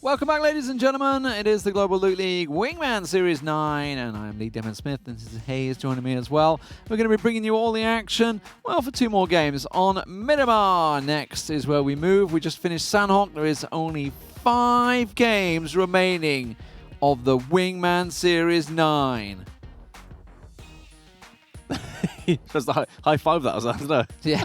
Welcome back, ladies and gentlemen. It is the Global Loot League Wingman Series 9, and I'm Lee Demon Smith, and this is Hayes joining me as well. We're going to be bringing you all the action, well, for 2 more games on Miramar. Next is where we move. We just finished Sanhok. There is only 5 games remaining of the Wingman Series 9. Just the high five that was, I don't know. Yeah.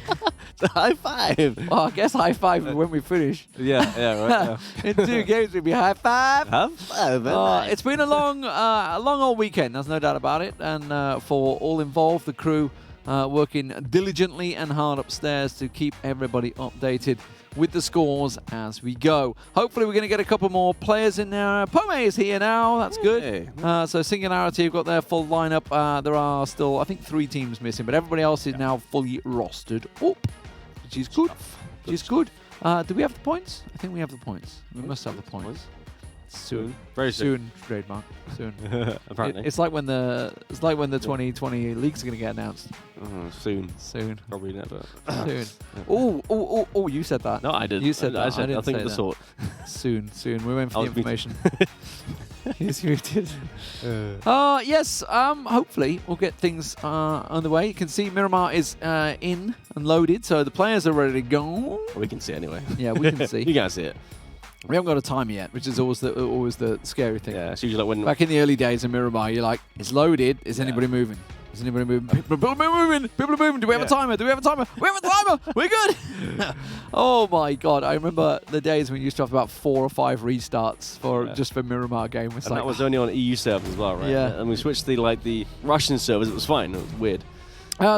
The high five. Well, I guess high five when we finish. Yeah, right. In 2 games, we'd be high five. High five. Nice. It's been a long old weekend, there's no doubt about it. And for all involved, the crew working diligently and hard upstairs to keep everybody updated with the scores as we go. Hopefully, we're going to get a couple more players in there. Pome is here now. That's good. So Singularity have got their full lineup. There are still, I think, 3 teams missing, but everybody else is now fully rostered up, which is good. Which is good. Do we have the points? I think we have the points. We must have the points. Soon. Very soon. Trademark. Soon. Apparently. It's like when the 2020 leagues are going to get announced. Soon. Probably never. Soon. Oh! You said that. No, I didn't. You said that. I didn't think say the that. sort. Soon. We're waiting for the information. He's muted. Yes. Hopefully we'll get things on the way. You can see Miramar is in and loaded, so the players are ready to go. We can see anyway. Yeah, we can see. You can't see it. We haven't got a timer yet, which is always the scary thing. Yeah, it's usually like when back in the early days in Miramar, you're like, it's loaded. Is anybody moving? Is anybody moving? People are moving. People are moving. Do we have a timer? We have a timer. We're good. Oh my God! I remember the days when you used to have about 4 or 5 restarts for just for Miramar game. And that was only on EU servers as well, right? Yeah. And we switched to the Russian servers. It was fine. It was weird.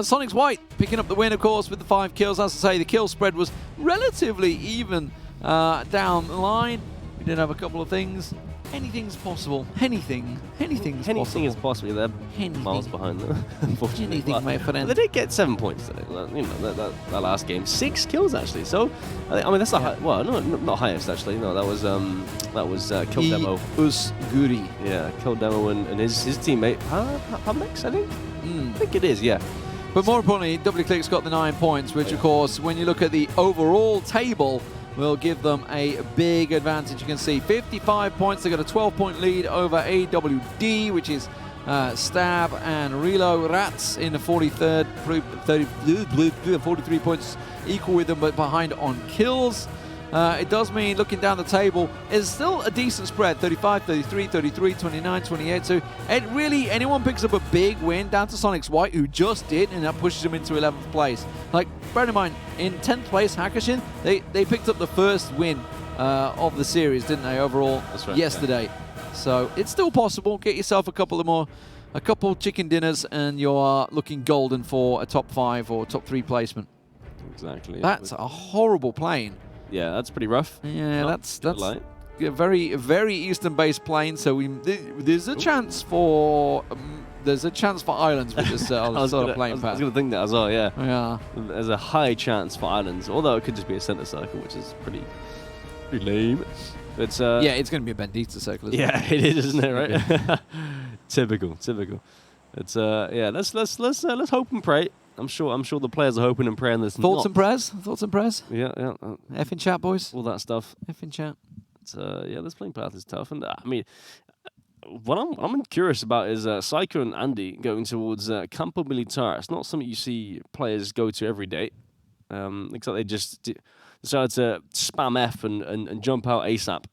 Sonic's White picking up the win, of course, with the 5 kills. As I say, the kill spread was relatively even down the line. We did have a couple of things. Anything's possible. Anything is possible. They're miles behind them, unfortunately. Anything, my friend. They did get 7 points. You know, that last game, 6 kills actually. So, I mean, that's not highest actually. No, that was Kill Demo. Guri. Yeah, Kill Demo and his teammate Publix, I think. I think it is. Yeah. But more importantly, WClick's got the 9 points, which of course, when you look at the overall table, will give them a big advantage. You can see 55 points. They've got a 12-point lead over AWD, which is Stab and Relo Rats in the 43rd, 43 points equal with them, but behind on kills. It does mean, looking down the table, is still a decent spread, 35, 33, 33, 29, 28. So it really, anyone picks up a big win down to Sonic's White, who just did, and that pushes him into 11th place. Like, bear in mind, in 10th place, Hakushin, they picked up the first win of the series, didn't they, overall, yesterday. Yeah. So it's still possible. Get yourself a couple chicken dinners, and you're looking golden for a top 5 or top 3 placement. Exactly. That's a horrible plane. Yeah, that's pretty rough. Yeah, that's a very, very eastern-based plane. So there's a chance for islands with this sort of plane path. I was going to think that as well. Yeah. Yeah. There's a high chance for islands, although it could just be a center circle, which is pretty lame. But yeah, it's going to be a Bendita circle. Isn't it? It is, isn't it? Right. Typical. It's yeah. Let's hope and pray. I'm sure the players are hoping and praying this. Thoughts and prayers? Yeah. F in chat, boys. All that stuff. F in chat. Yeah, this playing path is tough, and I mean, what I'm curious about is Psycho and Andy going towards Campo Militar. It's not something you see players go to every day. Looks like they just decided to spam F and jump out ASAP,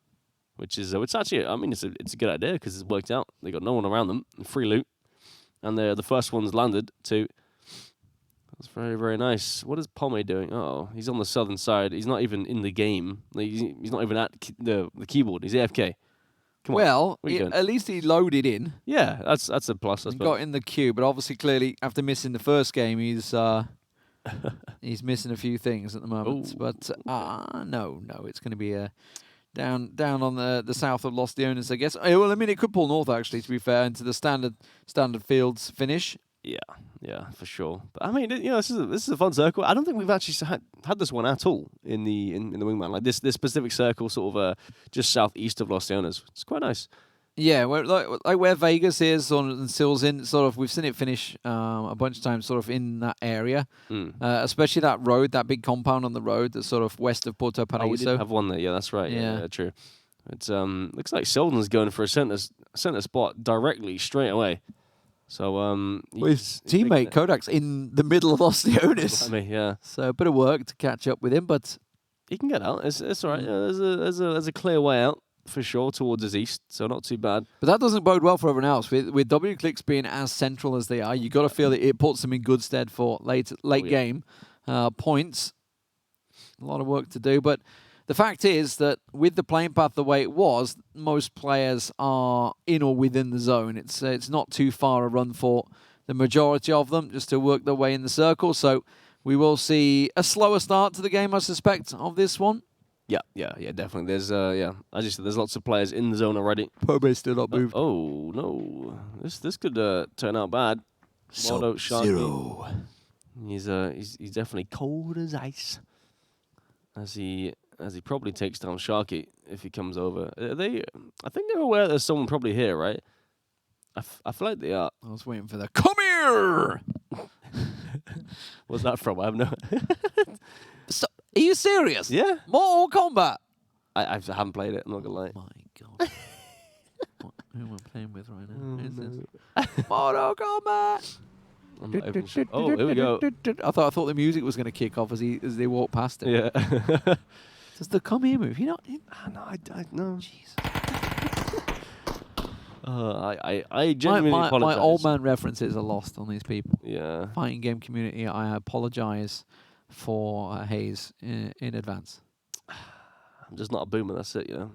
which actually, I mean, it's a good idea because it's worked out. They got no one around them, free loot, and the first one's landed too. That's very, very nice. What is Pome doing? Oh, he's on the southern side. He's not even in the game. He's not even at the keyboard. He's AFK. Come on. At least he loaded in. Yeah, that's a plus. He got in the queue, but obviously, clearly, after missing the first game, he's missing a few things at the moment. Ooh. But no, it's going to be down on the south of Lost Leones, I guess. Well, I mean, it could pull north, actually, to be fair, into the standard fields finish. Yeah, for sure. But I mean, you know, this is a fun circle. I don't think we've actually had this one at all in the Wingman. Like this specific circle, sort of just southeast of Los Leones. It's quite nice. Yeah, like where Vegas is and Sil's in, sort of, we've seen it finish a bunch of times, sort of in that area. Especially that road, that big compound on the road, that's sort of west of Puerto Paraíso. We did have one there. Yeah, that's right. Yeah, true. It looks like Sheldon's going for a center spot directly straight away. So his teammate Kodak's in the middle of Osteonis. I mean, yeah. So a bit of work to catch up with him, but He can get out. It's all right. Yeah, there's a clear way out for sure towards his east, so not too bad. But that doesn't bode well for everyone else. With W clicks being as central as they are, you got to feel that it puts them in good stead for late game points. A lot of work to do, but the fact is that with the playing path the way it was, most players are in or within the zone. It's not too far a run for the majority of them just to work their way in the circle. So we will see a slower start to the game, I suspect, of this one. Yeah, definitely. There's as you said, there's lots of players in the zone already. Pobe still not moved. Oh no, this could turn out bad. Sub-Zero. He's definitely cold as ice. As he probably takes down Sharky if he comes over. I think they're aware there's someone probably here, right? I feel like they are. I was waiting for the come here. What's that from? I have no. So, are you serious? Yeah. Mortal Kombat. I haven't played it. I'm not gonna lie. Oh my god. Who am I playing with right now? Who is this? Mortal Kombat. I'm not even sure. Oh, here we go. I thought the music was going to kick off as they walked past it. Yeah. Does the come here move? You know? No, I no. Jeez. I genuinely apologize. My old man references are lost on these people. Yeah. Fighting game community, I apologize for Hayes in advance. I'm just not a boomer. That's it. You know.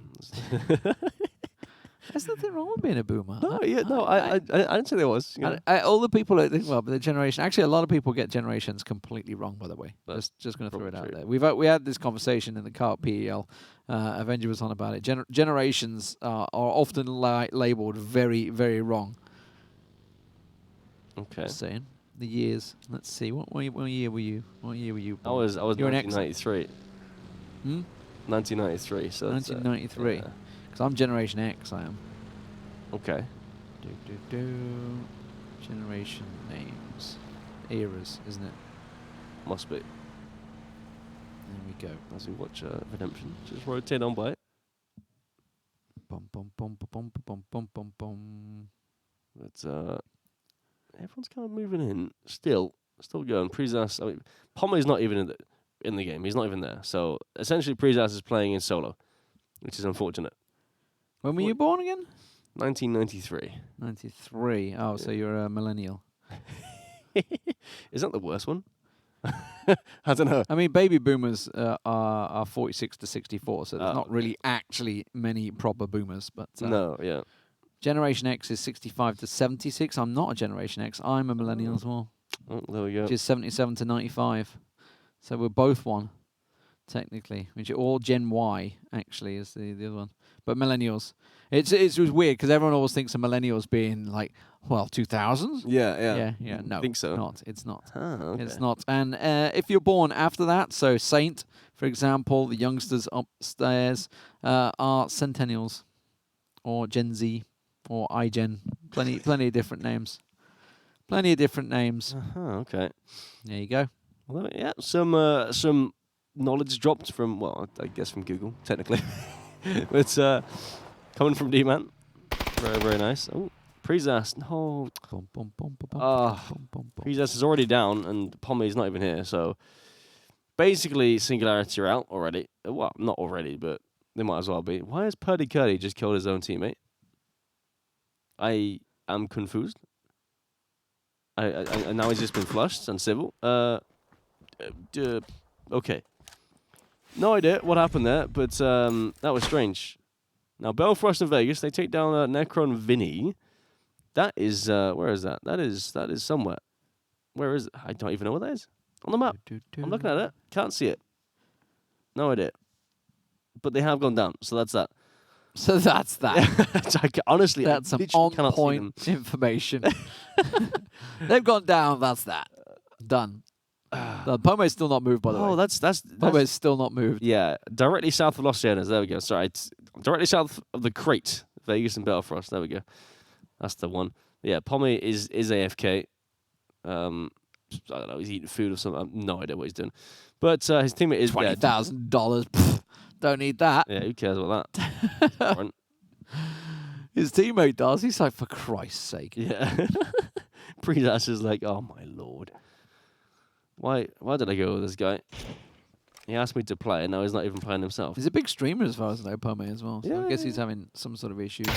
There's nothing wrong with being a boomer. I didn't say there was. You know. All the people that think, well, the generation. Actually, a lot of people get generations completely wrong. By the way, just going to throw it out there. We had this conversation in the car at PEL. Avenger was on about it. Generations are often labeled very, very wrong. Okay. Just saying the years. Let's see. What year were you? What year were you born? I was You're 1993. 1993. So 1993. Because I'm Generation X, I am. Okay. Generation names. Eras, isn't it? Must be. There we go. As we watch Redemption, just rotate on by it. Bum, bum, bum, bum, bum, bum, bum, bum. But everyone's kind of moving in. Still going. Prezas, I mean, Pommy's not even in the game. He's not even there. So essentially, Prezas is playing in solo, which is unfortunate. When were you born again? 1993. 93. Oh, yeah. So you're a millennial. Is that the worst one? I don't know. I mean, baby boomers are 46 to 64, so there's not really actually many proper boomers. But no, yeah. Generation X is 65 to 76. I'm not a Generation X. I'm a millennial as well. Oh, there we go. Which is 77 to 95. So we're both one, technically. Which are all Gen Y, actually, is the other one. But millennials. It was weird because everyone always thinks of millennials being like, well, 2000s? Yeah. No, I think so. It's not. Okay. It's not. And if you're born after that, so Saint, for example, the youngsters upstairs are Centennials or Gen Z or iGen. Plenty of different names. Plenty of different names. Okay. There you go. Well, yeah, some knowledge dropped from, well, I guess from Google, technically. It's coming from D-Man. Very, very nice. Oh, Prezas. No. Prezas is already down, and Pommy's not even here. So basically, Singularity are out already. Well, not already, but they might as well be. Why has Purdy Curdy just killed his own teammate? I am confused. I now he's just been flushed and civil. Okay. No idea what happened there, but that was strange. Now, Belfast and Vegas, they take down Necron Vinny. That is, where is that? That is somewhere. Where is it? I don't even know what that is. On the map. I'm looking at it. Can't see it. No idea. But they have gone down, so that's that. So that's that. Honestly, that's some on-point information. They've gone down, that's that. Done. The Pome's still not moved, by the way. Oh, that's Pome's still not moved. Yeah, directly south of Los Angeles. There we go. Sorry, it's directly south of the crate, Vegas and Belfast. There we go. That's the one. Yeah, Pome is AFK. I don't know. He's eating food or something. I have no idea what he's doing. But his teammate is $20,000. Don't need that. Yeah, who cares about that? His teammate does. He's like, for Christ's sake. Yeah. Predash is like, oh my lord. Why did I go with this guy? He asked me to play, and now he's not even playing himself. He's a big streamer as far as I know, Pome as well. So Yeah, I guess he's having some sort of issues.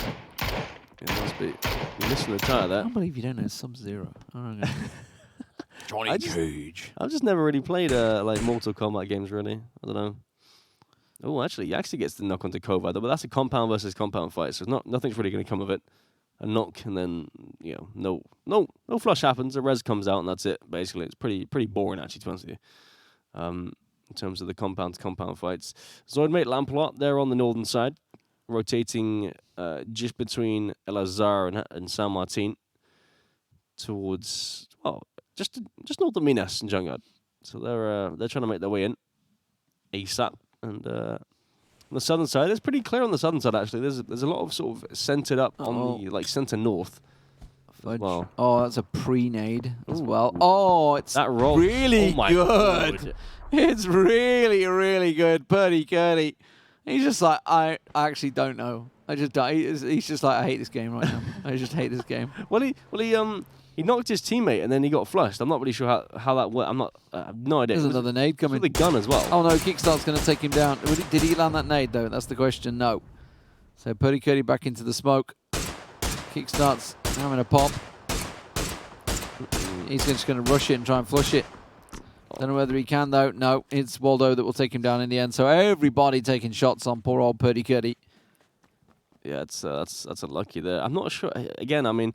It must be. You're missing the tire I there. can't believe you don't know Sub-Zero. Johnny Cage. I've just never really played like Mortal Kombat games, really. I don't know. Oh, actually, he actually gets the knock onto Kova, but that's a compound versus compound fight, so nothing's really going to come of it. A knock, and then no flush happens. A res comes out, and that's it. Basically, it's pretty boring, actually, to be honest with you. In terms of the compound to compound fights, Zoidmate Lamplot, they're on the northern side, rotating just between El Azhar and San Martin towards just north of Minas and Jungard. So they're trying to make their way in ASAP. And on the southern side, it's pretty clear on the southern side, actually. There's a lot of sort of centered up on the center north. Well. Oh, that's a pre-nade as well. Oh, it's that roll. Really oh my good. Lord. It's really, really good. Purdy Curdy. He's just like, I actually don't know. He's just like, I hate this game right now. I just hate this game. Well, he knocked his teammate and then he got flushed. I'm not really sure how that worked. I have no idea. There's another nade coming. The gun as well. Oh no, Kickstart's going to take him down. Did he land that nade though? That's the question. No. So Purdy Curdy back into the smoke. Kickstart's having a pop. He's just going to rush it and try and flush it. Don't know whether he can though. No, it's Waldo that will take him down in the end. So everybody taking shots on poor old Purdy Curdy. Yeah, that's unlucky there. I'm not sure. Again, I mean,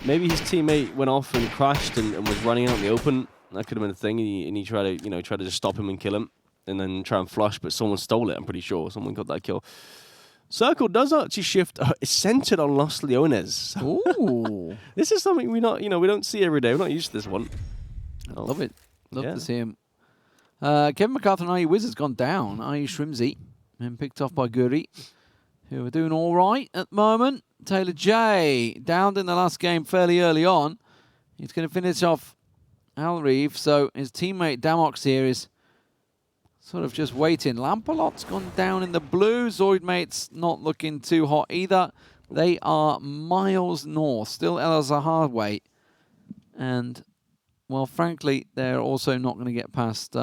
maybe his teammate went off and crashed and was running out in the open. That could have been a thing. And he tried to just stop him and kill him, and then try and flush. But someone stole it. I'm pretty sure someone got that kill. Circle does actually shift. It's centered on Los Leones. Ooh, this is something we don't see every day. We're not used to this one. I love it. Love to see him. Kevin MacArthur and IE Wizard's gone down. IE Shrimsy and picked off by Guri, who are doing all right at the moment. Taylor J downed in the last game fairly early on. He's going to finish off Al Reeve. So his teammate Damox here is sort of just waiting. Lampalot's gone down in the blue. Zoidmate's not looking too hot either. They are miles north, still El Azhar way. And, well, frankly, they're also not going to get past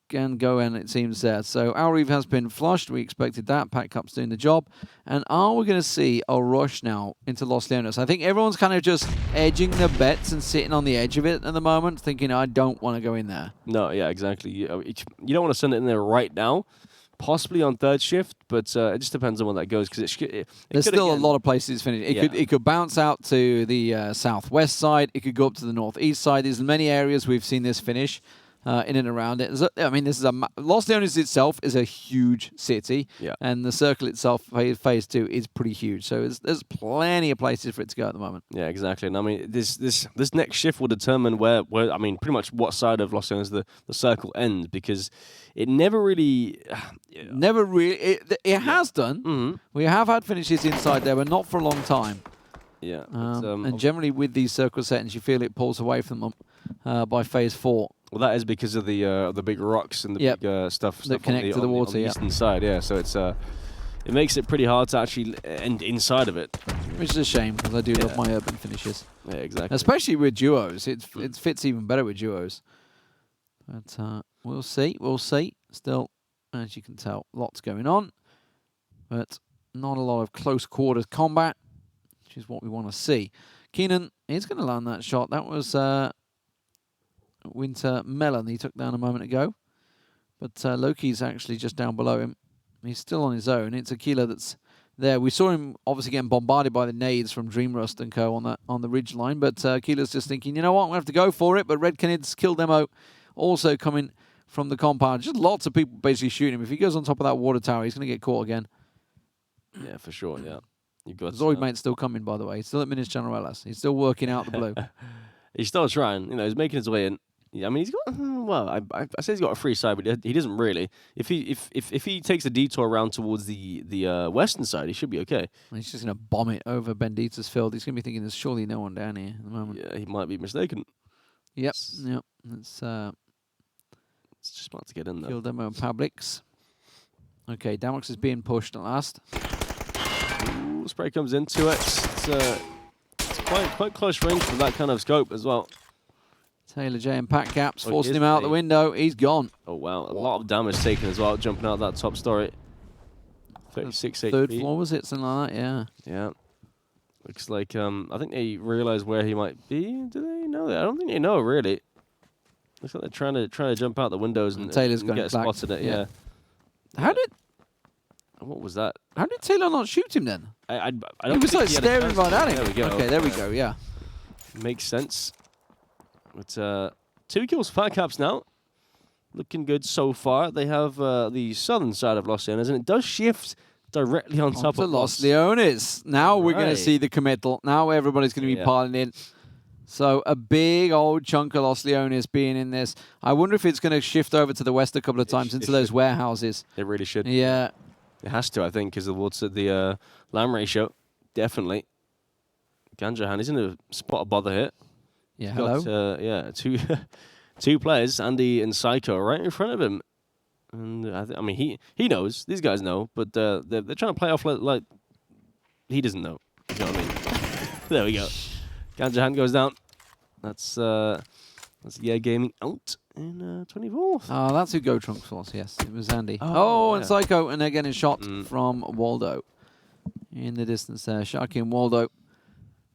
Gangoen, it seems there. So Al Reeve has been flushed. We expected that. Pat Cup's doing the job. And are we going to see a rush now into Los Leones? I think everyone's kind of just edging their bets and sitting on the edge of it at the moment, thinking, I don't want to go in there. No, yeah, exactly. You don't want to send it in there right now. Possibly on third shift, but it just depends on when that goes. Because there's still a lot of places finished. It could bounce out to the southwest side. It could go up to the northeast side. There's many areas we've seen this finish in and around it. I mean, Los Leones itself is a huge city, and the circle itself, phase 2, is pretty huge. So there's plenty of places for it to go at the moment. Yeah, exactly. And I mean, this next shift will determine where I mean, pretty much what side of Los Leones the circle ends, because it never really, it has done. Mm-hmm. We have had finishes inside there, but not for a long time. Yeah, and generally with these circle settings, you feel it pulls away from them by phase 4. Well, that is because of the big rocks and the big stuff that connect to the water. On the eastern side, yeah. So it makes it pretty hard to actually end inside of it. Which is a shame, because I do love my urban finishes. Yeah, exactly. Especially with duos. It fits even better with duos. But we'll see. We'll see. Still, as you can tell, lots going on. But not a lot of close quarters combat, which is what we want to see. Keenan is going to land that shot. That was Winter Melon he took down a moment ago. But Loki's actually just down below him. He's still on his own. It's Aquila that's there. We saw him obviously getting bombarded by the nades from Dreamrust and co on the ridge line. But Aquila's just thinking, you know what, I'm going to have to go for it. But Red Canid's kill demo also coming from the compound. Just lots of people basically shooting him. If he goes on top of that water tower, he's going to get caught again. Yeah, for sure, yeah. You got Zoidmate's still coming, by the way. He's still at Minas Generales. He's still working out the blue. He's still trying. He's making his way in. Yeah, I mean, he's got, well, I say he's got a free side, but he doesn't really. If he takes a detour around towards the western side, he should be okay. He's just going to bomb it over Bendita's field. He's going to be thinking there's surely no one down here at the moment. Yeah, he might be mistaken. Yep. It's just about to get in there. Kill demo and Publix. Okay, Damox is being pushed at last. Ooh, spray comes into it. It's quite close range for that kind of scope as well. Taylor J and Pat Caps Oh, forcing him out the window. He's gone. Oh, wow. A lot of damage taken as well, jumping out that top story. 36 HP. Third floor, was it? Something like that, yeah. Yeah. Looks like, I think they realize where he might be. Do they know that? I don't think they know, really. Looks like they're trying to jump out the windows and Taylor's going get spotted it, yeah. How did... What was that? How did Taylor not shoot him then? I don't He was think like he had a staring chance right to. at him. There we go. Okay, there we go, yeah. Makes sense. But 2 kills for Fat Caps now. Looking good so far. They have the southern side of Los Angeles, and it does shift directly on top of Los Leones. Now we're going to see the committal. Now everybody's going to be piling in. So a big old chunk of Los Leones being in this. I wonder if it's going to shift over to the west a couple of times into those warehouses. It really should. Yeah. It has to, I think, because of what's the LAM ratio. Definitely. Ganjahan, he's in a spot of bother here. Yeah, Got, hello. two players, Andy and Psycho, right in front of him. And I mean, he knows. These guys know, but they're trying to play off like he doesn't know. You know what I mean? There we go. Ganjahan goes down. That's yeah Gaming out in 24th. Oh, that's who Go Trunks was. Yes, it was Andy. Oh, and Psycho, and they're getting shot from Waldo in the distance there. Sharky and Waldo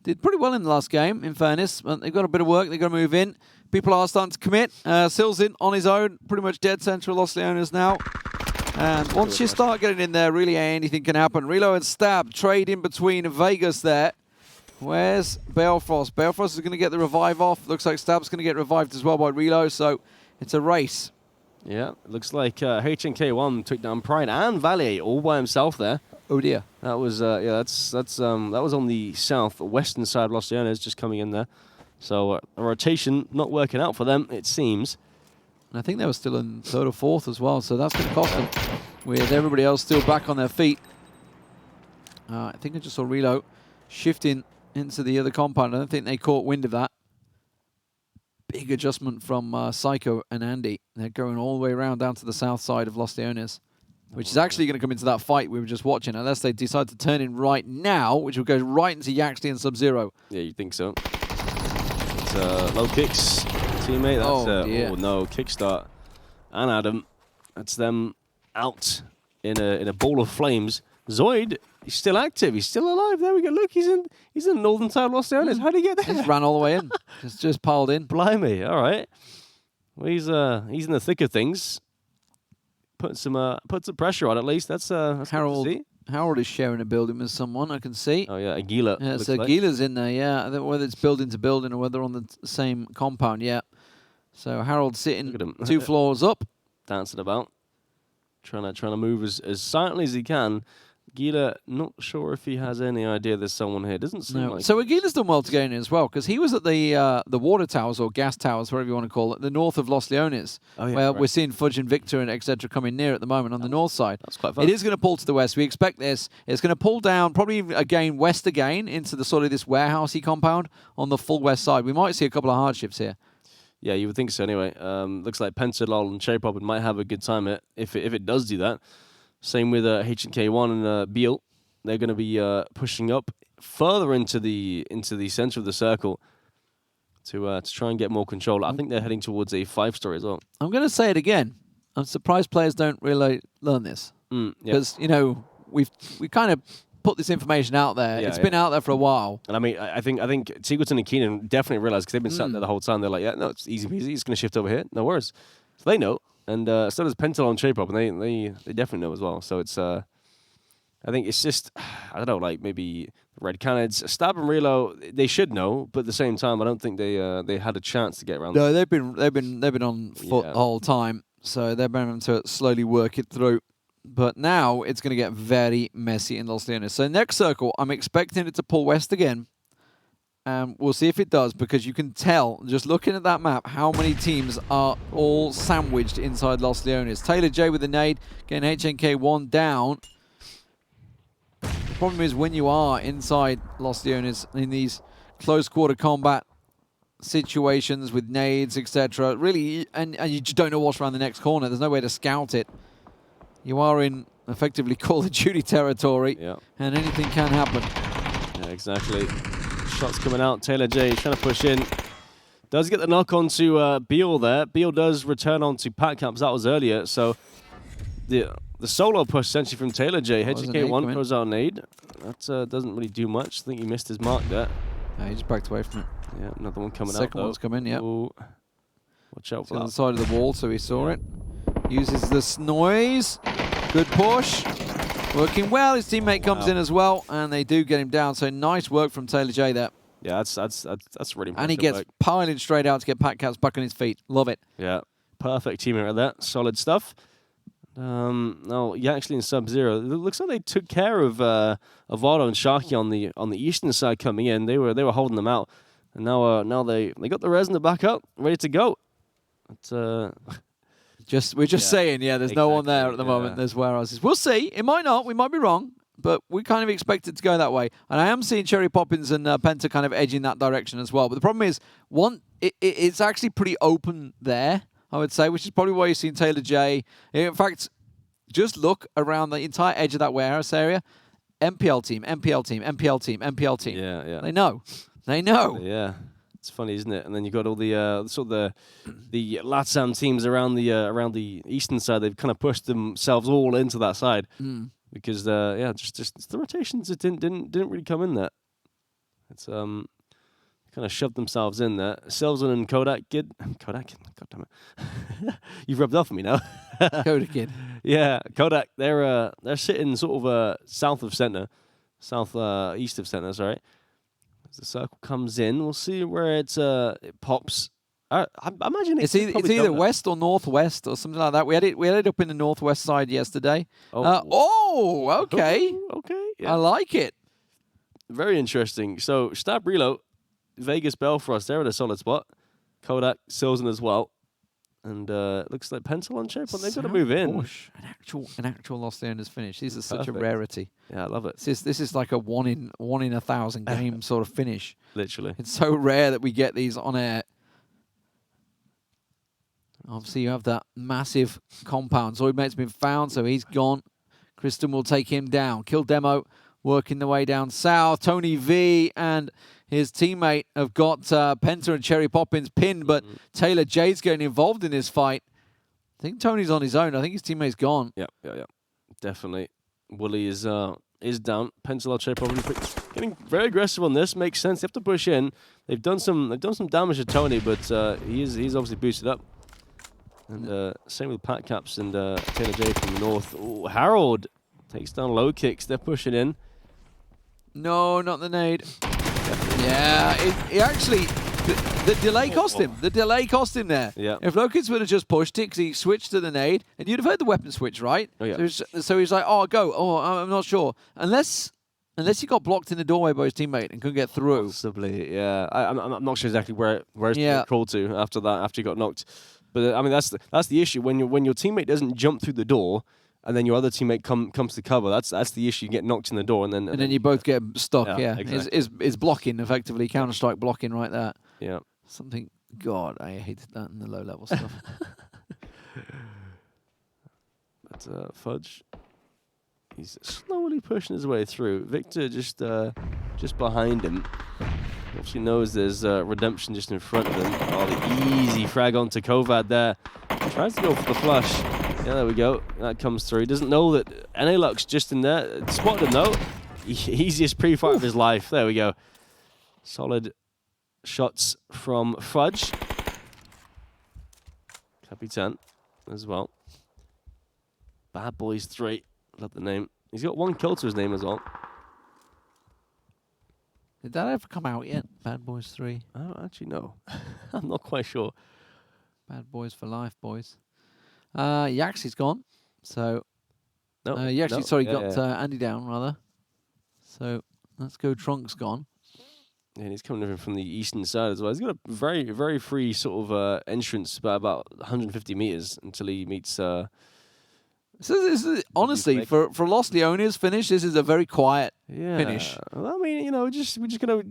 did pretty well in the last game, in fairness, but they've got a bit of work. They've got to move in. People are starting to commit. Sil's in on his own, pretty much dead center of Los Leones now. And once you start getting in there, really anything can happen. Relo and Stab trade in between Vegas there. Where's Balefrost? Balefrost is going to get the revive off. Looks like Stab's going to get revived as well by Relo, so it's a race. Yeah, it looks like HNK1 took down Pride and Valier all by himself there. Oh dear. That was that was on the southwestern side of Los Angeles, just coming in there. So a rotation not working out for them, it seems. And I think they were still in third or fourth as well, so that's going to cost them. With everybody else still back on their feet. I think I just saw Relo shifting into the other compound. I don't think they caught wind of that. Big adjustment from Psycho and Andy. They're going all the way around down to the south side of Los Leones, which is actually going to come into that fight we were just watching, unless they decide to turn in right now, which will go right into Yaxley and Sub-Zero. Yeah, you think so. It's low kicks, teammate. That's, oh no, Kickstart and Adam. That's them out in a ball of flames. Zoid, he's still active. He's still alive. There we go. Look, he's in the northern side of Los Angeles. How did he get there? Just ran all the way in. just piled in. Blimey. All right. Well, he's in the thick of things. Put some pressure on at least. That's Harold. Harold is sharing a building with someone. I can see. Oh yeah, Aguila. Yeah, so Aguila's in there. Yeah, I don't know whether it's building to building or whether on the same compound. Yeah. So Harold's sitting 2 floors up, dancing about, trying to move as silently as he can. Aguila, not sure if he has any idea there's someone here. Doesn't seem like. So Aguila's done well to get in as well, because he was at the water towers or gas towers, whatever you want to call it, the north of Los Leones, where we're seeing Fudge and Victor and etc. coming near at the moment on the north side. That's quite fun. It is going to pull to the west. We expect this. It's going to pull down probably again west again into the sort of this warehousey compound on the full west side. We might see a couple of hardships here. Yeah, you would think so anyway. Looks like Pentalol and J-Pop might have a good time if it does do that. Same with HNK1 and Beal. They're going to be pushing up further into the center of the circle to try and get more control. I think they're heading towards a 5-story as well. I'm going to say it again. I'm surprised players don't really learn this because you know we kind of put this information out there. It's been out there for a while. And I mean, I think Sigurdsson and Keenan definitely realized, because they've been sat there the whole time. They're like, yeah, no, it's easy peasy. It's going to shift over here. No worries. So they know, and so does Pentalol and J-Pop, and they definitely know as well. So it's I think it's just, I don't know, like maybe Red Canids, Stab and Relo, they should know, but at the same time, I don't think they had a chance to get around. No, they've been on foot the whole time, so they've been able to slowly work it through. But now it's going to get very messy in Los Leones. So next circle, I'm expecting it to pull west again. We'll see if it does, because you can tell, just looking at that map, how many teams are all sandwiched inside Los Leones. Taylor J with the nade, getting HNK1 down. The problem is when you are inside Los Leones in these close quarter combat situations with nades, etc., really, and you just don't know what's around the next corner. There's no way to scout it. You are in effectively Call of Duty territory, Yeah. and anything can happen. Yeah, exactly. Shots coming out. Taylor J trying to push in. Does get the knock onto Beal there. Beal does return onto Pat Caps. That was earlier. So the solo push essentially from Taylor J. HK1 throws out an nade. That doesn't really do much. I think he missed his mark there. He just backed away from it. Yeah, another one coming out. Second one's come in, yeah. Ooh. Watch out for On that. the side of the wall, so he saw it. Uses the noise. Good push. Working well. His teammate comes in as well, and they do get him down. So nice work from Taylor J there. Yeah, that's really impressive. And he gets piling straight out to get Pat Caps back on his feet. Love it. Yeah, perfect teammate right there. Solid stuff. No, yeah, actually in Sub-Zero, it looks like they took care of Vado and Sharky on the eastern side coming in. They were holding them out, and now they got the res in the back up, ready to go. We're just saying, yeah. There's no one there at the moment. There's warehouses. We'll see. It might not. We might be wrong. But we kind of expect it to go that way. And I am seeing Cherry Poppins and Penta kind of edging that direction as well. But the problem is, it's actually pretty open there, I would say, which is probably why you're seeing Taylor J. In fact, just look around the entire edge of that warehouse area. MPL team, MPL team, MPL team, MPL team. Yeah. They know. They know. Yeah. It's funny, isn't it? And then you've got all the sort of the LATAM teams around the eastern side. They've kind of pushed themselves all into that side. Because just the rotations didn't really come in there. It's kind of shoved themselves in there. Silverson and Kodak Kid, God damn it, you've rubbed off on me now. Kodak Kid. Yeah, Kodak. They're sitting sort of south of center, east of center. Sorry. As the circle comes in, we'll see where it pops. I imagine it's either west or northwest or something like that. We had it up in the northwest side yesterday. Okay. Okay. Yeah. I like it. Very interesting. So Stab Reload, Vegas Belfrost, they're in a solid spot. Kodak, Silzen as well. And looks like Pencil on shape, but they've got to move in. Gosh, an actual Lost Learners finish. These are such a rarity. Yeah, I love it. This is like a one in 1,000 game sort of finish. Literally. It's so rare that we get these on air. Obviously, you have that massive compound. Zoidmate's been found, so he's gone. Kristen will take him down. Kill Demo working the way down south. Tony V and his teammate have got Penta and Cherry Poppins pinned, but Taylor J's getting involved in this fight. I think Tony's on his own. I think his teammate's gone. Yeah. Definitely. Wooly is down. Pencil Cherry Poppins getting very aggressive on this. Makes sense. They have to push in. They've done some damage to Tony, but he's obviously boosted up. And same with Pat Caps and Taylor J from the north. Ooh, Harold takes down low kicks. They're pushing in. No, not the nade. Yeah, he actually... The delay cost him. The delay cost him there. Yeah. If Lokitz would have just pushed it because he switched to the nade, and you'd have heard the weapon switch, right? Oh, yeah. So he's like, oh, go. Oh, I'm not sure. Unless he got blocked in the doorway by his teammate and couldn't get through. Possibly, yeah. I'm not sure exactly where it's crawled to after that, after he got knocked. But I mean, that's the issue. When your teammate doesn't jump through the door, and then your other teammate comes to cover, that's the issue. You get knocked in the door, and then you both get stuck. Yeah, exactly. Is blocking effectively, Counter-Strike blocking right there. Yeah. Something. God, I hated that in the low level stuff. But Fudge, he's slowly pushing his way through. Victor just behind him. Obviously knows there's redemption just in front of him. Oh, the easy frag onto Kovad there. Tries to go for the flush. Yeah, there we go. That comes through. He doesn't know that NA-Luck's just in there. Spotted him though. Easiest pre-fight of his life. There we go. Solid shots from Fudge. Capitan as well. Bad Boys 3. Love the name. He's got one kill to his name as well. Did that ever come out yet? Bad Boys 3? I don't actually know. I'm not quite sure. Bad Boys for life, boys. Yaxie's gone. So, got Andy down, rather. So, let's go. Trunk's gone. Yeah, and he's coming in from the eastern side as well. He's got a very, very free sort of entrance by about 150 meters until he meets... This is honestly, for Los Leones finish, this is a very quiet finish. Well, I mean, we're just gonna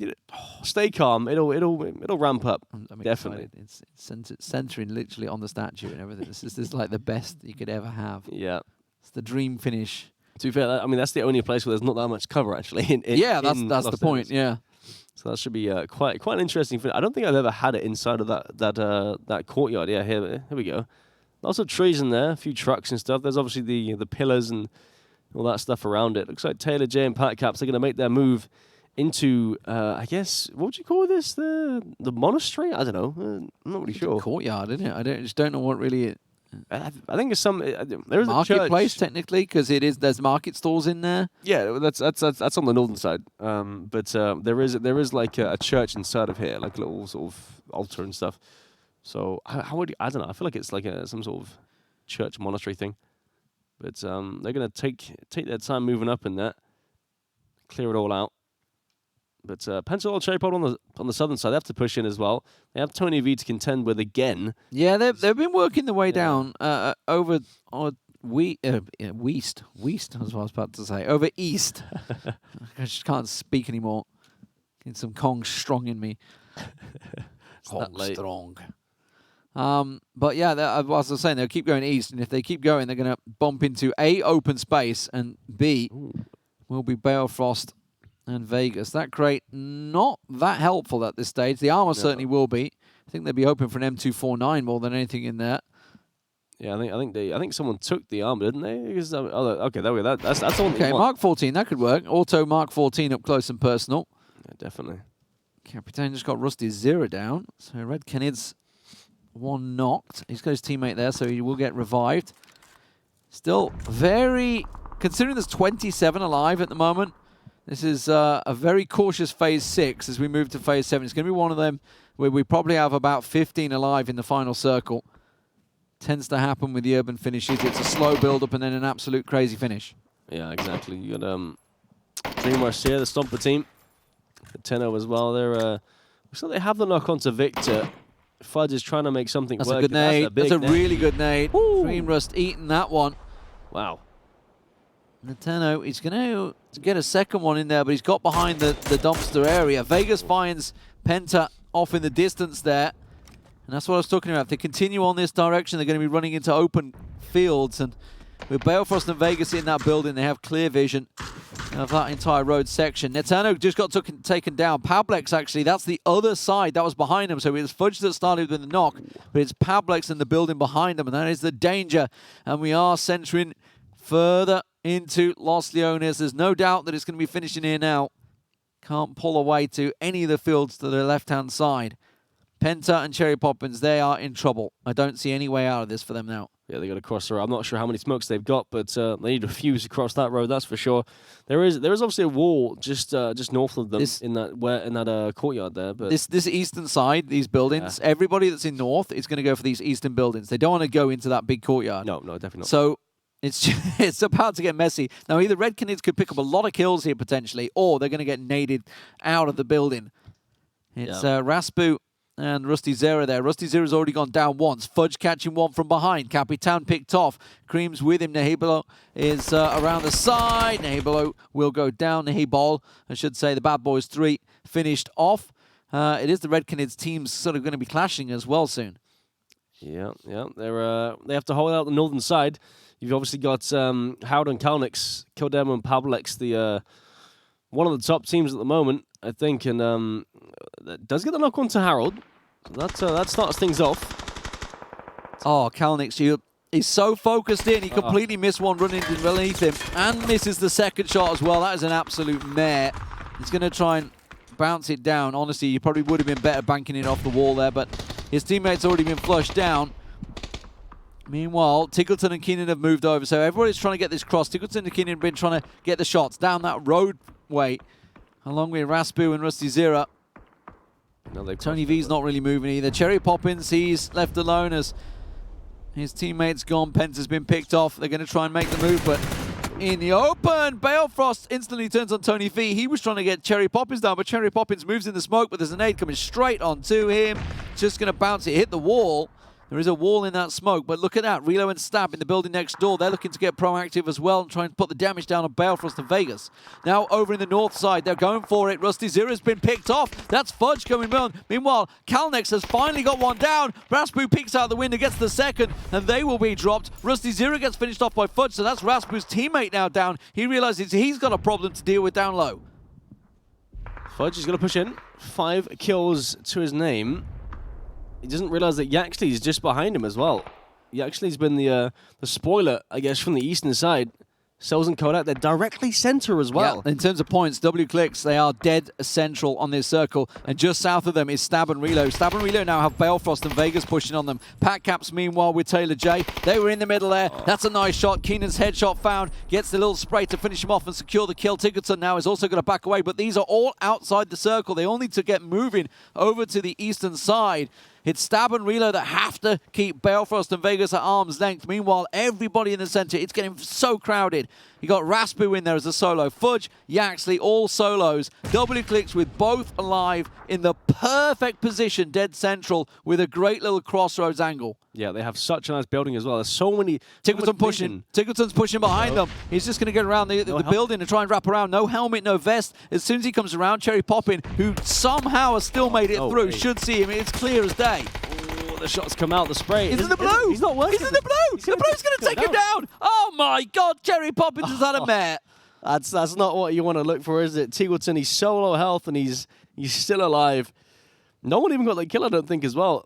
stay calm. It'll ramp up. I'm definitely. Excited. It's centering literally on the statue and everything. This is like the best you could ever have. Yeah. It's the dream finish. To be fair, I mean, that's the only place where there's not that much cover, actually. Yeah, that's the point, yeah. So that should be quite an interesting thing. I don't think I've ever had it inside of that courtyard. Yeah, here we go. Lots of trees in there, a few trucks and stuff. There's obviously the pillars and all that stuff around it. Looks like Taylor J and Pat Caps are going to make their move into, I guess, what would you call this? The monastery? I don't know. I'm not really sure. Courtyard, isn't it? I just don't know what really. I think it's some. There's marketplace a church. technically, because there's market stalls in there. Yeah, that's on the northern side. But there is like a church inside of here, like a little sort of altar and stuff. So how would I don't know? I feel like it's like some sort of church monastery thing. But they're gonna take their time moving up in that, clear it all out. But Penta Cherry Pop on the southern side, they have to push in as well. They have Tony V to contend with again. Yeah, they've been working their way down over west. West, that's what I was about to say. Over east. I just can't speak anymore. Get some Kong strong in me. Kong strong. But yeah, as I was saying, they'll keep going east, and if they keep going, they're going to bump into A, open space, and B, will be Balefrost and Vegas. That crate not that helpful at this stage. The armor certainly will be. I think they'll be hoping for an M249 more than anything in there. Yeah, I think someone took the armor, didn't they? Because, okay, there we go. That's the one. Okay, Mark 14, that could work. Auto Mark 14 up close and personal. Yeah, definitely. Capitan just got Rusty 0 down. So Red Kenned's 1 knocked. He's got his teammate there, so he will get revived. Still very, considering there's 27 alive at the moment, this is a very cautious Phase 6 as we move to Phase 7. It's going to be one of them where we probably have about 15 alive in the final circle. Tends to happen with the urban finishes. It's a slow build-up and then an absolute crazy finish. Yeah, exactly. You got Dreamrush here, the Stomper team. The Tenno as well. So they have the knock onto Victor. Fudge is trying to make something work. That's a good nade. That's a really good nade. Dreamrust eating that one. Wow. Nintendo, he's going to get a second one in there, but he's got behind the dumpster area. Vegas finds Penta off in the distance there. And that's what I was talking about. If they continue on this direction, they're going to be running into open fields. And with Balefrost and Vegas in that building, they have clear vision of that entire road section. Netano just got taken down. Pablex, actually, that's the other side. That was behind him. So it was Fudge that started with the knock, but it's Pablex in the building behind them, and that is the danger. And we are centering further into Los Leones. There's no doubt that it's going to be finishing here now. Can't pull away to any of the fields to the left-hand side. Penta and Cherry Poppins, they are in trouble. I don't see any way out of this for them now. Yeah, they got to cross the road. I'm not sure how many smokes they've got, but they need to fuse across that road. That's for sure. There is obviously a wall just north of them in that courtyard there. But this eastern side, these buildings, everybody that's in north is going to go for these eastern buildings. They don't want to go into that big courtyard. No, definitely not. So it's about to get messy. Now, either Red Canids could pick up a lot of kills here potentially, or they're going to get naded out of the building. It's Raspu and Rusty Zera there. Rusty Zera's already gone down once. Fudge catching one from behind. Capitan picked off. Cream's with him. Nahibolo is around the side. Nahibolo will go down. Nahibol, I should say, the Bad Boys 3 finished off. It is the Red Canids teams sort of going to be clashing as well soon. Yeah. They have to hold out the northern side. You've obviously got Howard and Kalnix, Kildemo and Pablex, the one of the top teams at the moment, I think, and that does get the knock on to Harold. So that starts things off. Oh, Kalnix, he's so focused in, he completely missed one running underneath him, and misses the second shot as well. That is an absolute mare. He's going to try and bounce it down. Honestly, he probably would have been better banking it off the wall there, but his teammate's already been flushed down. Meanwhile, Tiggleton and Keenan have moved over, so everybody's trying to get this cross. Tiggleton and Keenan have been trying to get the shots down that roadway, along with Raspu and Rusty Zera. Tony V's not really moving either. Cherry Poppins, he's left alone as his teammate's gone. Penta's been picked off. They're going to try and make the move, but in the open, Balefrost instantly turns on Tony V. He was trying to get Cherry Poppins down, but Cherry Poppins moves in the smoke, but there's a nade coming straight onto him. Just going to bounce it, hit the wall. There is a wall in that smoke, but look at that. Relo and Stab in the building next door. They're looking to get proactive as well and try and put the damage down on Balefrost and Vegas. Now over in the north side, they're going for it. Rusty Zero's been picked off. That's Fudge coming down. Meanwhile, Calnex has finally got one down. Raspu peeks out the window, gets the second, and they will be dropped. Rusty Zero gets finished off by Fudge, so that's Raspu's teammate now down. He realizes he's got a problem to deal with down low. Fudge is going to push in. 5 kills to his name. He doesn't realize that Yaxley is just behind him as well. Yaxley's been the spoiler, I guess, from the eastern side. Cells and Kodak, they're directly center as well. Yeah, in terms of points, W-Clicks, they are dead central on this circle. And just south of them is Stab and Relo. Stab and Relo now have Balefrost and Vegas pushing on them. Pat Caps, meanwhile, with Taylor J. They were in the middle there. That's a nice shot. Keenan's headshot found. Gets the little spray to finish him off and secure the kill. Tickerton now is also going to back away. But these are all outside the circle. They all need to get moving over to the eastern side. It's Stab and Relo that have to keep Balefrost and Vegas at arm's length. Meanwhile, everybody in the center, it's getting so crowded. You got Raspu in there as a solo. Fudge, Yaxley, all solos. W-Clicks with both alive in the perfect position, dead central, with a great little crossroads angle. Yeah, they have such a nice building as well. There's so many... Tickleton pushing. Tickleton's pushing behind them. He's just going to get around the building and try and wrap around. No helmet, no vest. As soon as he comes around, Cherry Poppin, who somehow has still made it through, should see him. It's clear as day. Oh, the shots come out, the spray. He's in the blue. He's not working. He's in the blue. The blue's going to take him down. Oh, my God. Cherry Poppins has had a mare. That's not what you want to look for, is it? Tiggleton, he's solo health and he's still alive. No one even got the kill, I don't think, as well.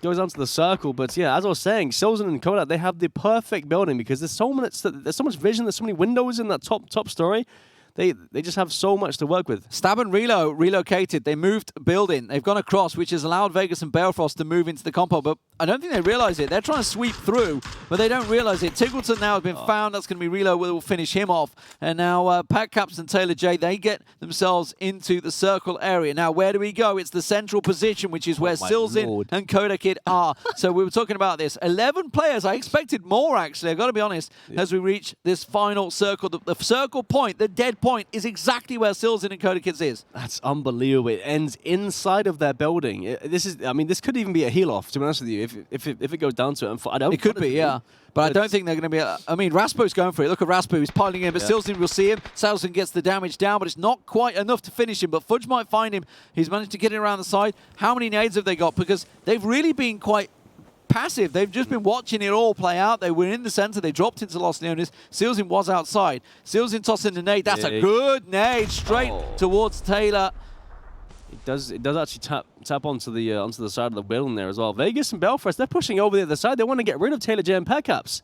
Goes onto the circle, but yeah, as I was saying, Silzen and Kodak, they have the perfect building because there's so much vision, there's so many windows in that top story. They just have so much to work with. Stab and Relo relocated. They moved building. They've gone across, which has allowed Vegas and Balefrost to move into the compound, but I don't think they realize it. They're trying to sweep through, but they don't realize it. Tiggleton now has been found. That's going to be Relo will finish him off. And now Pat Caps and Taylor J, they get themselves into the circle area. Now, where do we go? It's the central position, which is where Silzin and Kodak Kid are. So we were talking about this. 11 players. I expected more, actually. I've got to be honest, as we reach this final circle. The circle point, the dead point, is exactly where Silzin and Kodak Kids is. That's unbelievable. It ends inside of their building. This could even be a heal-off, to be honest with you, if it goes down to it. It could be, yeah. But I don't think they're going to be... I mean, Raspo's going for it. Look at Raspo. He's piling in, but Silzin will see him. Silzin gets the damage down, but it's not quite enough to finish him. But Fudge might find him. He's managed to get it around the side. How many nades have they got? Because they've really been quite passive. They've just been watching it all play out. They were in the center. They dropped into Los Leones. Silzin was outside. Silzin tossing the nade. That's a good nade straight towards Taylor. It does actually tap onto the side of the building there as well. Vegas and Balefrost, they're pushing over the other side. They want to get rid of Taylor J and Pat Caps.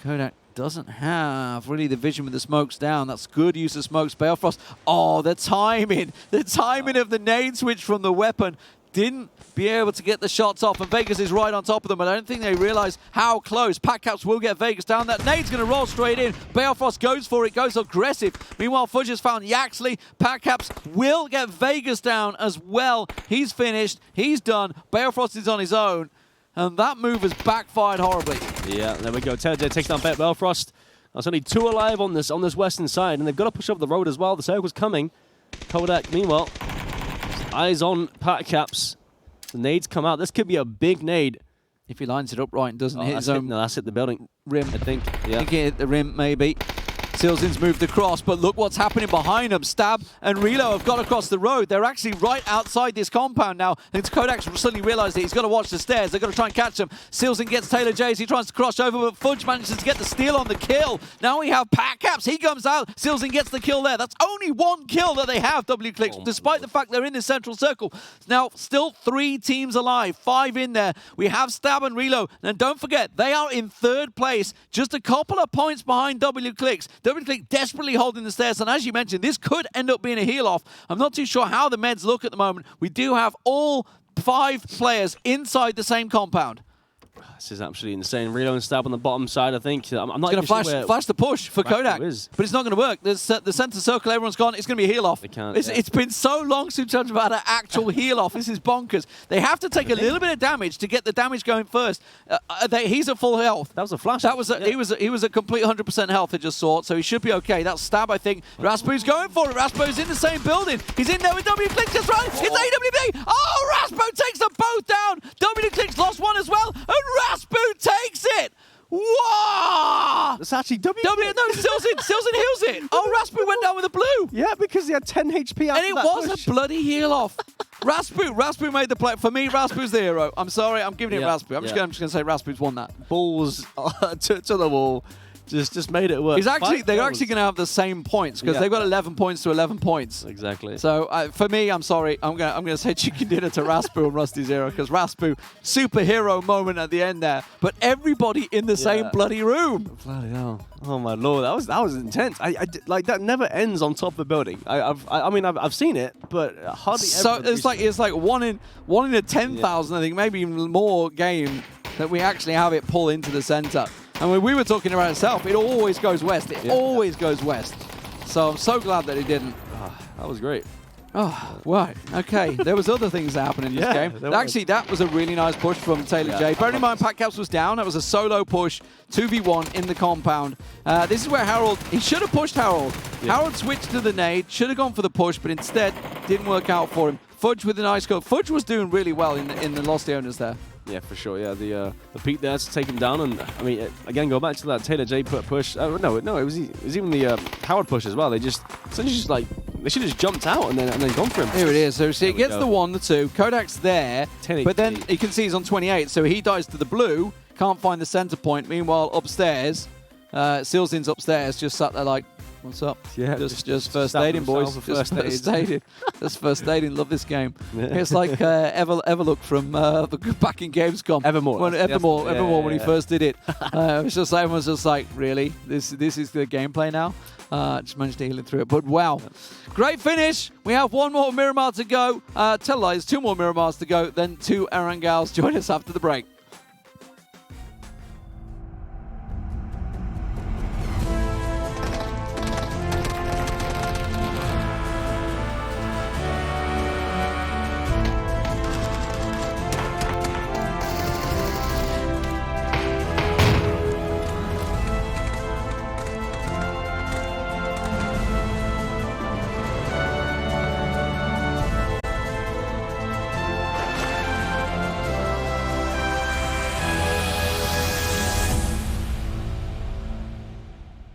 Kodak doesn't have really the vision with the smokes down. That's good use of smokes. Balefrost. Oh, the timing. The timing of the nade switch from the weapon. Didn't be able to get the shots off, and Vegas is right on top of them, but I don't think they realize how close. Pat Caps will get Vegas down. That nade's going to roll straight in. Balefrost goes for it, goes aggressive. Meanwhile, Fudge has found Yaxley. Pat Caps will get Vegas down as well. He's finished. He's done. Balefrost is on his own, and that move has backfired horribly. Yeah, there we go. Taylor J takes down Balefrost. There's only 2 alive on this western side, and they've got to push up the road as well. The circle's coming. Kodak, meanwhile, eyes on Pat Caps. The nades come out. This could be a big nade. If he lines it up right and doesn't hit his own... No, that's hit the building. Rim. I think. Yeah. I think he hit the rim, maybe. Silzin's moved across, but look what's happening behind them. Stab and Relo have got across the road. They're actually right outside this compound now. And Kodak's suddenly realized that he's got to watch the stairs. They've got to try and catch him. Silzin gets Taylor J as he tries to cross over, but Fudge manages to get the steal on the kill. Now we have Pat Caps. He comes out. Silzin gets the kill there. That's only 1 kill that they have, W-Clicks, despite the fact they're in the central circle. Now, still 3 teams alive, 5 in there. We have Stab and Relo. And don't forget, they are in 3rd place, just a couple of points behind W-Clicks. W-Clicks desperately holding the stairs, and as you mentioned, this could end up being a heal-off. I'm not too sure how the meds look at the moment. We do have all 5 players inside the same compound. This is absolutely insane. Relo and Stab on the bottom side, I think. I'm not going to flash the push for Kodak, but it's not going to work. There's the center circle, everyone's gone. It's going to be a heal-off. It's been so long since I've had an actual heal-off. This is bonkers. They have to take a little bit of damage to get the damage going first. He's at full health. That was a flash. That was he was at complete 100% health, I just saw, so he should be okay. That's Stab, I think. Raspu's going for it. Raspu's in the same building. He's in there with W-Clicks just right. It's AWB. Oh, Raspu takes them both down. W-Clicks lost one as well. Raspu takes it! Whoa! It's actually W. No, Silson heals it. Oh, Raspu went down with a blue. Yeah, because he had 10 HP out And it was a bloody heal off. Raspu made the play. For me, Raspu's the hero. I'm sorry, I'm giving it Raspu. I'm just going to say Raspu's won that. Balls to the wall. Just made it work. They're actually going to have the same points because they've got 11 points to 11 points. Exactly. So for me, I'm sorry. I'm gonna say chicken dinner to Raspu and Rusty Zero because Raspu superhero moment at the end there. But everybody in the same bloody room. Bloody hell! Oh my lord, that was intense. Like that never ends on top of a building. I've seen it, but hardly. So ever it's like one in a 10,000, I think, maybe even more game that we actually have it pull into the center. And when we were talking about itself, it always goes west. It always goes west. So I'm so glad that it didn't. That was great. Oh, right. Okay. There was other things that happened in this game. Actually, that was a really nice push from Taylor J. Bearing in mind, Pat Caps was down. That was a solo push, 2v1 in the compound. This is where Harold, he should have pushed Harold. Harold switched to the nade, should have gone for the push, but instead didn't work out for him. Fudge with a nice go. Fudge was doing really well in the Lost Owners there. Yeah, for sure. Yeah, the peak there to take him down, and I mean, again, go back to that Taylor J push. No, it was even the Howard push as well. They just essentially just like they should have just jumped out and then gone for him. Here it is. So see, it gets the 1, the 2. Kodak's there, but then you can see he's on 28. So he dies to the blue. Can't find the center point. Meanwhile, upstairs, Silzin's upstairs, just sat there like, what's up? Yeah, just first aiding, boys. Just first aiding. Just first aiding. Love this game. Yeah. It's like Everlook from back in Gamescom. Evermore. Evermore when he first did it. It was just everyone's just like, really? This is the gameplay now? Just managed to heal him through it. But wow. Great finish. We have one more Miramar to go. Tell lies, 2 more Miramars to go. Then 2 Erangals. Join us after the break.